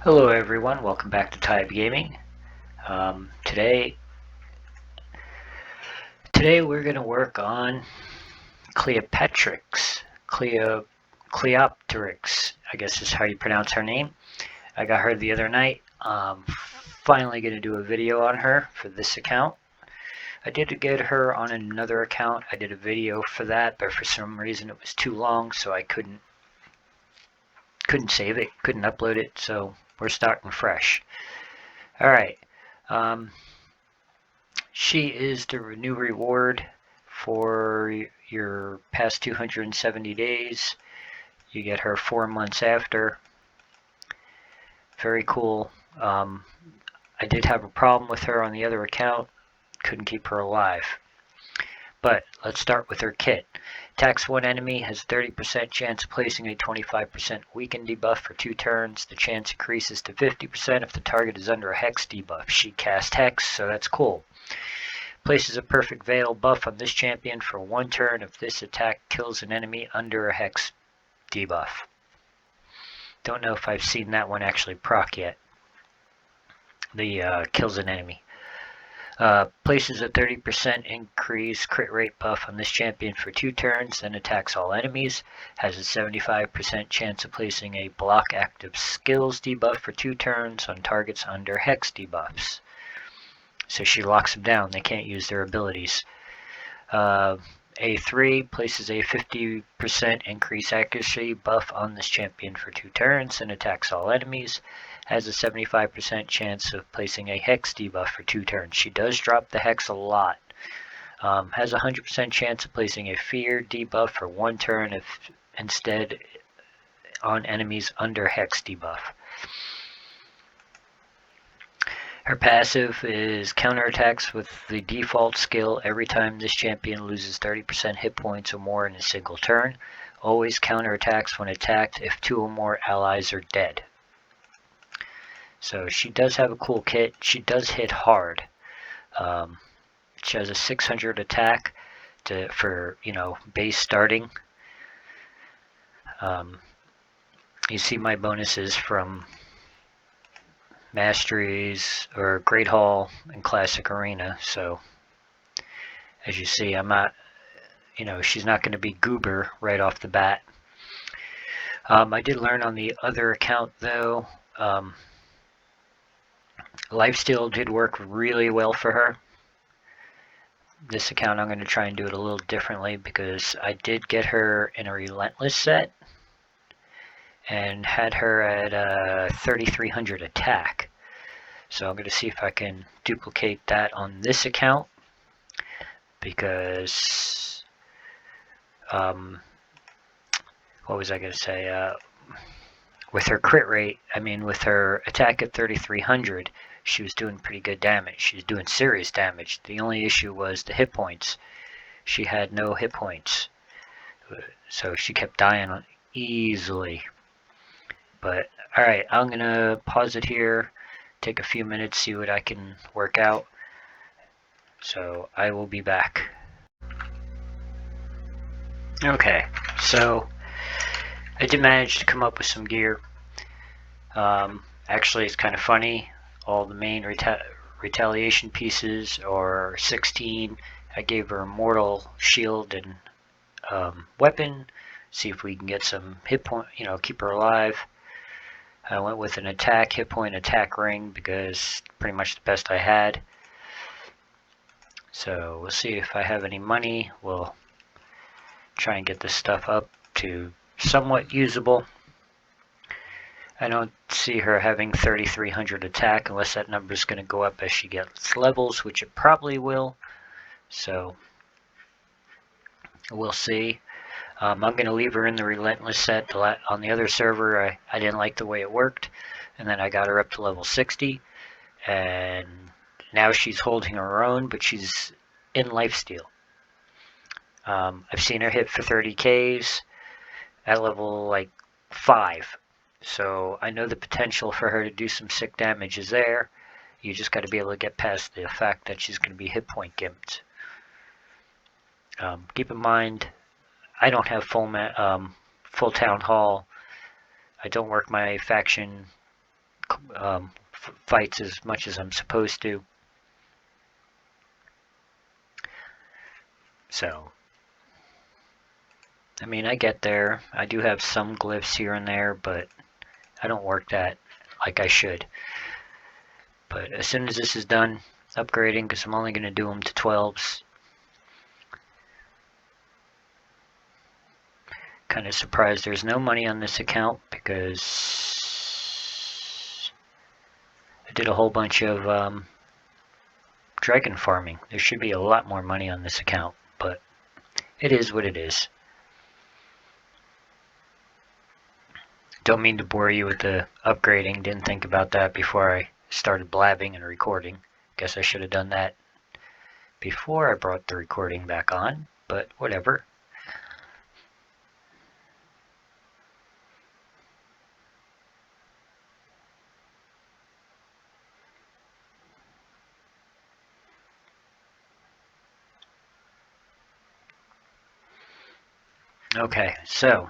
Hello everyone, welcome back to Type Gaming. Today we're going to work on cleopterix. Cleopterix, I guess is how you pronounce her name. I got her the other night. Finally going to do a video on her for this account. I did get her on another account. I did a video for that, but for some reason it was too long, so I couldn't save it, couldn't upload it, so we're starting fresh. Alright, she is the new reward for your past 270 days. You get her 4 months after. Very cool. I did have a problem with her on the other account. Couldn't keep her alive. But let's start with her kit. Attacks one enemy, has 30% chance of placing a 25% weaken debuff for 2 turns. The chance increases to 50% if the target is under a hex debuff. She cast hex, so that's cool. Places a perfect veil buff on this champion for 1 turn if this attack kills an enemy under a hex debuff. Don't know if I've seen that one actually proc yet. The kills an enemy. Places a 30% increase crit rate buff on this champion for 2 turns, then attacks all enemies. Has a 75% chance of placing a block active skills debuff for 2 turns on targets under hex debuffs. So she locks them down, they can't use their abilities. A3 places a 50% increase accuracy buff on this champion for 2 turns and attacks all enemies. Has a 75% chance of placing a hex debuff for 2 turns. She does drop the hex a lot. Has a 100% chance of placing a fear debuff for 1 turn if instead on enemies under hex debuff. Her passive is counterattacks with the default skill every time this champion loses 30% hit points or more in a single turn. Always counterattacks when attacked if 2 or more allies are dead. So she does have a cool kit. She does hit hard. She has a 600 attack for base starting. You see my bonuses from Masteries or Great Hall and Classic Arena, so as you see, I'm not, she's not going to be goober right off the bat. I did learn on the other account though, Lifesteal did work really well for her. This account I'm going to try and do it a little differently because I did get her in a Relentless set and had her at 3,300 attack. So I'm going to see if I can duplicate that on this account because, what was I going to say? With her crit rate, with her attack at 3,300, she was doing pretty good damage. She was doing serious damage. The only issue was the hit points. She had no hit points, so she kept dying easily. But alright, I'm going to pause it here, take a few minutes, see what I can work out. So I will be back. Okay, so I did manage to come up with some gear. Actually, it's kind of funny. All the main retaliation pieces are 16. I gave her a mortal shield and weapon. See if we can get some hit point, keep her alive. I went with an attack, hit point, attack ring because pretty much the best I had. So we'll see if I have any money. We'll try and get this stuff up to somewhat usable. I don't see her having 3,300 attack unless that number is going to go up as she gets levels, which it probably will. So we'll see. I'm going to leave her in the Relentless set. On the other server, I didn't like the way it worked. And then I got her up to level 60. And now she's holding her own, but she's in Lifesteal. I've seen her hit for 30Ks at level 5. So I know the potential for her to do some sick damage is there. You just got to be able to get past the fact that she's going to be hit point gimped. Keep in mind, I don't have full town hall. I don't work my faction fights as much as I'm supposed to. So, I mean, I get there. I do have some glyphs here and there, but I don't work that like I should. But as soon as this is done upgrading, because I'm only going to do them to 12s, kind of surprised there's no money on this account because I did a whole bunch of dragon farming. There should be a lot more money on this account, but it is what it is. Don't mean to bore you with the upgrading. Didn't think about that before I started blabbing and recording. Guess I should have done that before I brought the recording back on, but whatever. Okay, so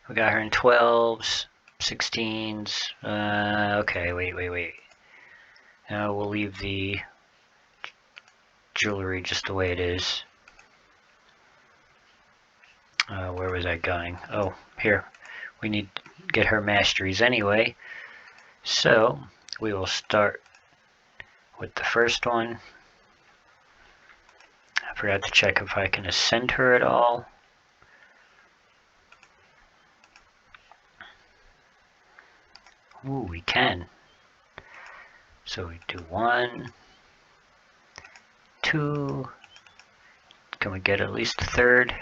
we got her in 12s, 16s. Okay, wait. Now we'll leave the jewelry just the way it is. Where was I going? Oh, here. We need to get her masteries anyway. So we will start with the first one. I forgot to check if I can ascend her at all. Ooh, we can. So we do 1, 2. Can we get at least a third?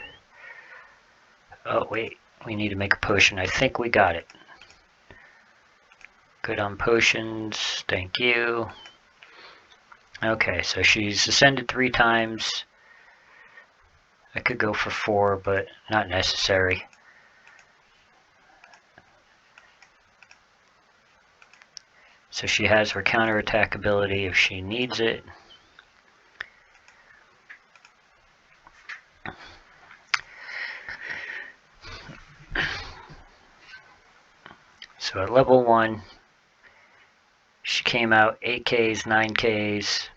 Oh, wait. We need to make a potion. I think we got it. Good on potions. Thank you. Okay, so she's ascended 3 times. I could go for 4, but not necessary. So she has her counterattack ability if she needs it. So at level 1, she came out 8Ks, 9Ks.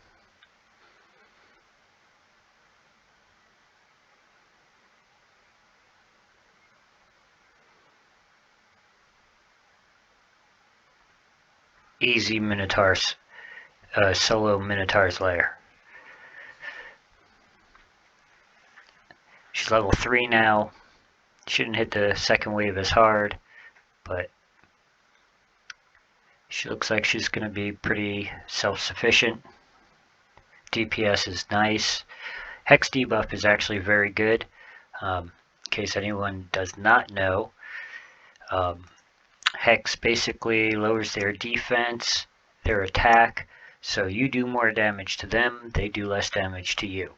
Easy Minotaur's, solo Minotaur's lair. She's level 3 now. Shouldn't hit the second wave as hard, but she looks like she's going to be pretty self-sufficient. DPS is nice. Hex debuff is actually very good. In case anyone does not know, Hex basically lowers their defense, their attack, so you do more damage to them, they do less damage to you.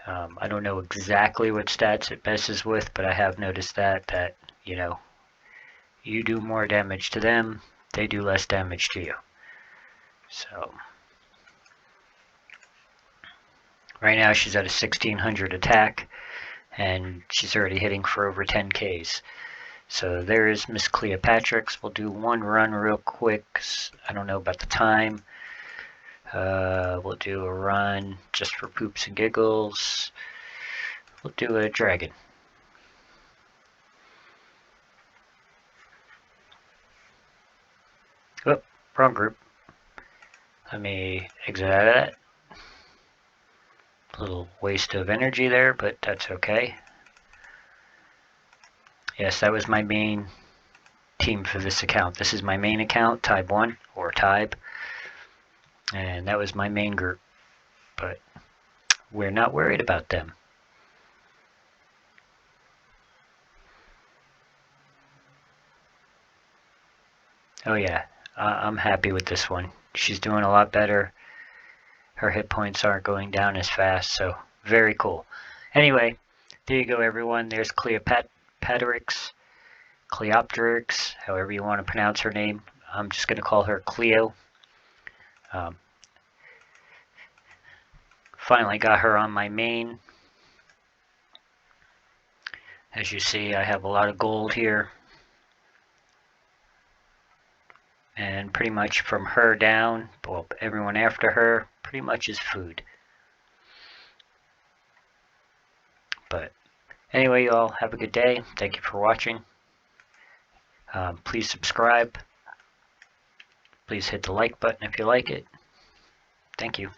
I don't know exactly what stats it messes with, but I have noticed that you know, you do more damage to them, they do less damage to you. So right now she's at a 1600 attack, and she's already hitting for over 10Ks. So there is Miss Cleopterix. We'll do one run real quick. I don't know about the time. We'll do a run just for poops and giggles. We'll do a dragon. Oh, wrong group. Let me exit out of that. A little waste of energy there, but that's okay. Yes, that was my main team for this account. This is my main account, Type 1, or Type. And that was my main group. But we're not worried about them. Oh yeah, I'm happy with this one. She's doing a lot better. Her hit points aren't going down as fast, so very cool. Anyway, there you go everyone. There's Cleopterix, however you want to pronounce her name. I'm just going to call her Cleo. Finally got her on my main. As you see, I have a lot of gold here. and pretty much from her down, well, everyone after her, pretty much is food. But anyway, you all have a good day. Thank you for watching. Please subscribe. Please hit the like button if you like it. Thank you.